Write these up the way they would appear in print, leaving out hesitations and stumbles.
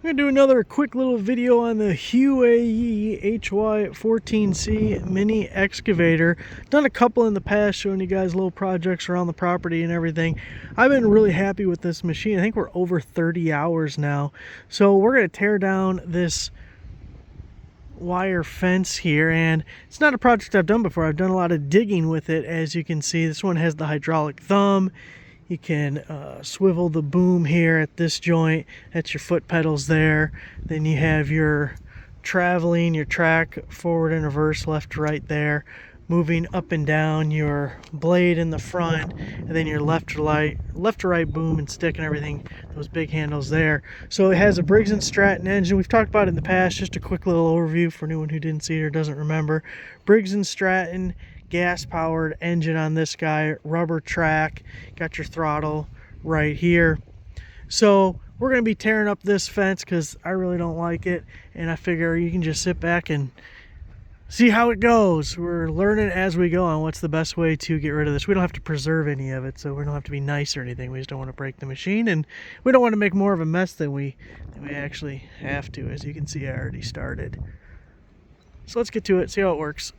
I'm going to do another quick little video on the Huayee HY14C mini excavator. Done a couple in the past showing you guys little projects around the property and everything. I've been really happy with this machine. I think we're over 30 hours now. So we're going to tear down this wire fence here, and it's not a project I've done before. I've done a lot of digging with it. As you can see, this one has the hydraulic thumb. You can swivel the boom here at this joint. That's your foot pedals there. Then you have your traveling, your track forward and reverse, left to right there, moving up and down, your blade in the front, and then your left to right boom and stick and everything, those big handles there. So it has a Briggs & Stratton engine. We've talked about it in the past. Just a quick little overview for anyone who didn't see it or doesn't remember. Briggs & Stratton gas powered engine on this guy, rubber track, got your throttle right here. So we're going to be tearing up this fence because I really don't like it, and I figure you can just sit back and see how it goes. We're learning as we go on what's the best way to get rid of this. We don't have to preserve any of it, so we don't have to be nice or anything. We just don't want to break the machine, and we don't want to make more of a mess than we actually have to. As you can see, I already started. So let's get to it, see how it works.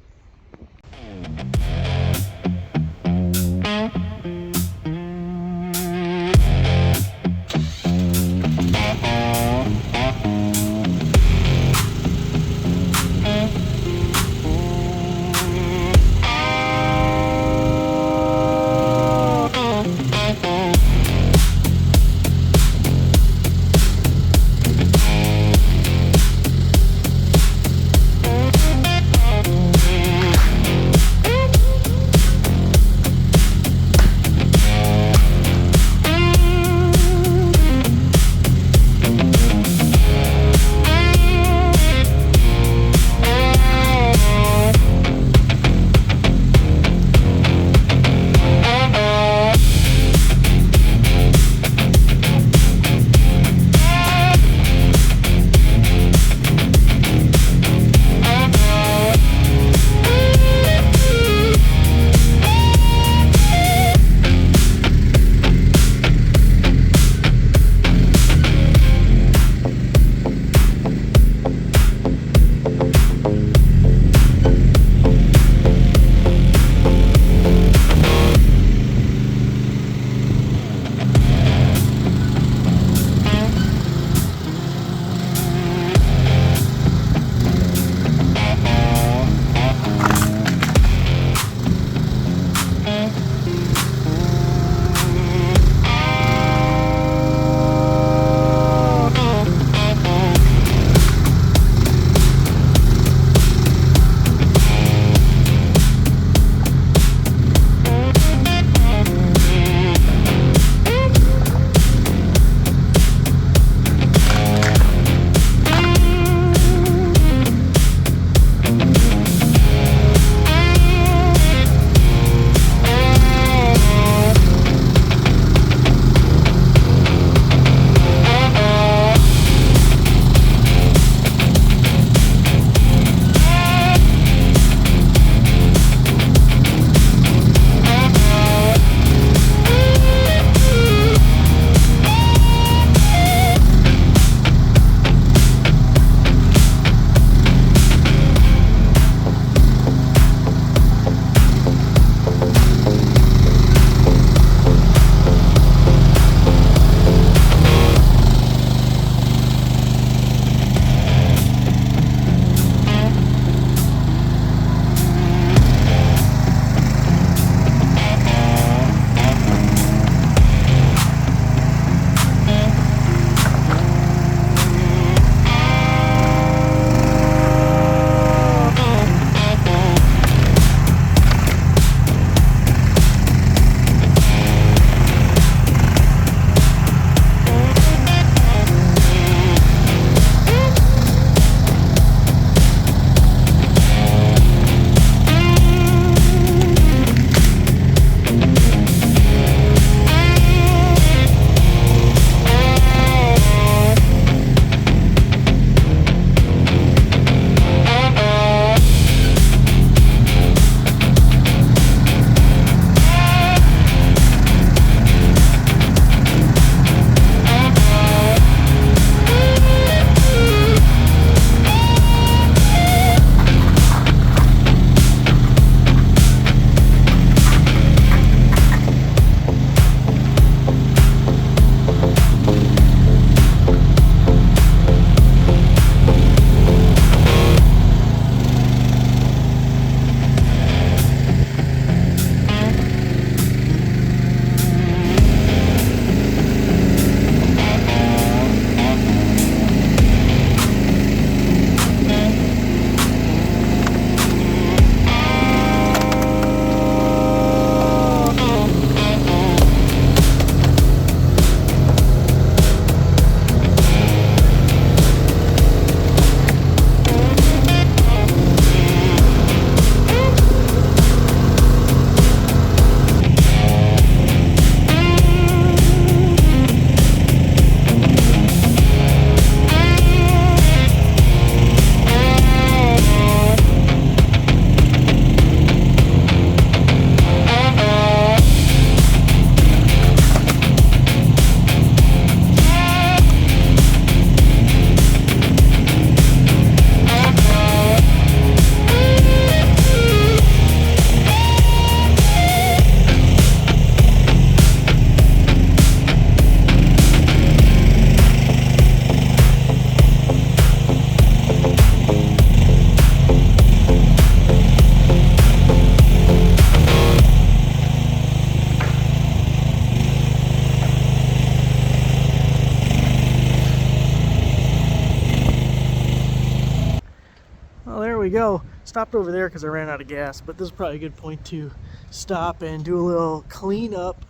we go. Stopped over there because I ran out of gas, but this is probably a good point to stop and do a little cleanup.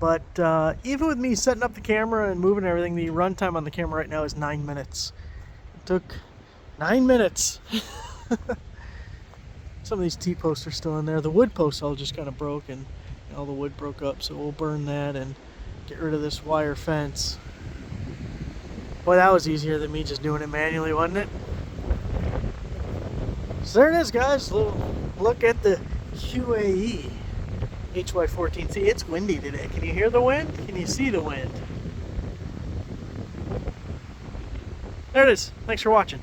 But even with me setting up the camera and moving everything, the runtime on the camera right now is 9 minutes. It took 9 minutes. Some of these T-posts are still in there. The wood posts all just kind of broke, and all the wood broke up, so we'll burn that and get rid of this wire fence. Boy, that was easier than me just doing it manually, wasn't it? So there it is, guys. A little look at the Huayee HY14C. It's windy today. Can you hear the wind? Can you see the wind? There it is. Thanks for watching.